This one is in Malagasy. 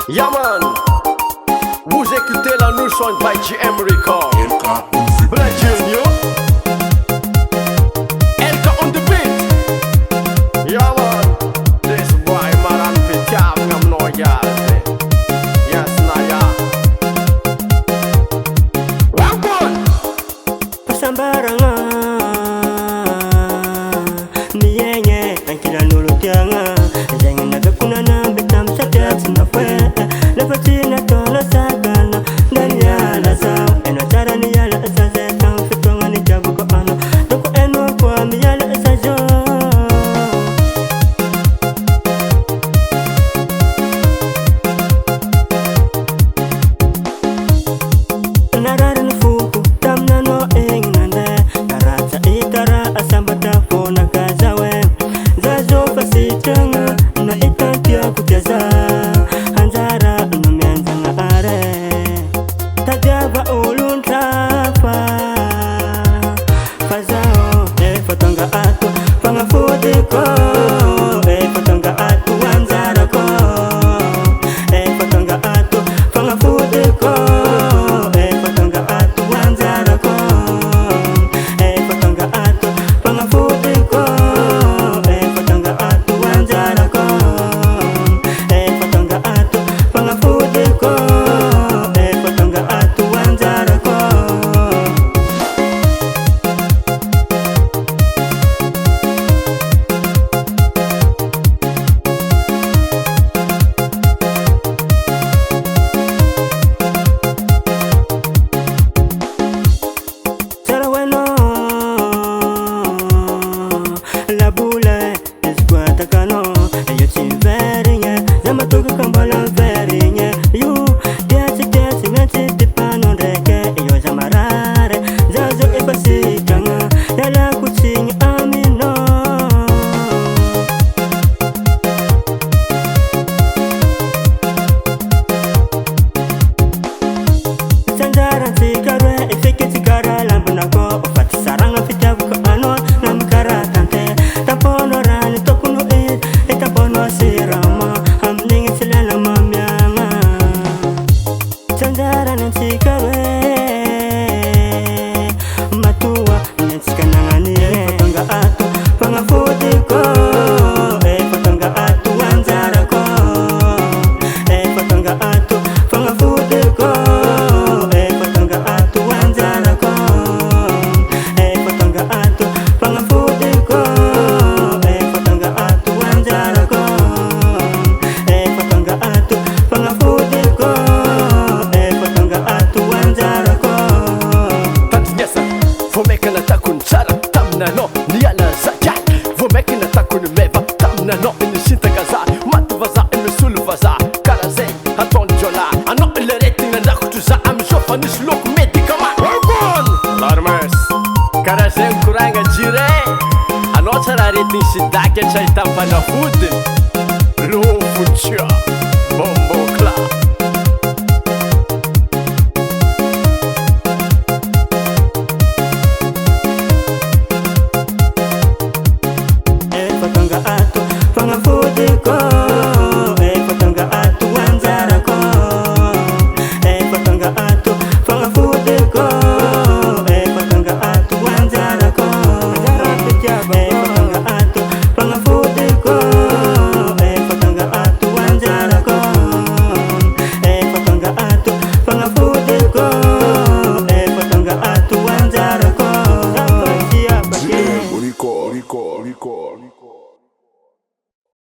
Yeah man, vous écoutez la new song by GM Record. Brah Jheniot, Elka on the beat. Yeah man, this boy maran pitiam ngam no yate. Yes na ya. Wagwan Pasambaranga niyenye ankira nulu tianga jangan naga kunana betam sadat na fwe la fatina tola sagana dan ya la sa eno tara ni ya la sa se tan fitonga ni jabu ko ano doko eno kwa mi ya la sa jo narara na fuku tamna no engande narata itara asambata fona kazawe zazo fasitanga na itantia kuteza hanzara no mianzanga are tajava uluntrafa fazao fatanga atu panga fudiko fatanga atu hanzara ko fatanga atu panga fudiko fatanga atu hanzara ko fatanga atu panga fudiko fatanga atu hanzara ko fatanga atu panga fudiko fatanga atu hanzara ko Saraweno la boule esquata cano io ci verigne zama toka kambala verigne yu desi ngati dipano reke io zamarare zazo e pasikanga yala kucing amino sandaran sigare efeke sigara lambuna ko fati saranga fitabu ko ano namkara tante tapono rani tokuno tapono sirama amning silala mamyanga sandaran sigare matua nsikanangani fatanga atu panga fudiko fatanga atu wanzara ko fatanga atu panga fudiko fatanga atu wanzara ko fatanga atu panga fudiko fatanga atu wanzara ko fatanga atu panga fudiko fatanga atu wanzara ko Tatsnyasa, vomekana takun tsara tamina no niala zajan. Vomekana takun meva tamina no inisinta kaza matuvaza imisulvaza karazay hatony jola ano ileretina nakutuza amisofa nisy loko medikama. Wagwan larmes karazay koranga jire anao tsara aretiny sidaky atsahitany fanafodiny lovotsia bombokla. Fatanga atu panga fudiko fatanga atu wanzara ko fatanga atu panga fudiko fatanga atu wanzara ko fatanga atu panga fudiko fatanga atu wanzara ko fatanga atu panga fudiko fatanga atu wanzara ko Rico.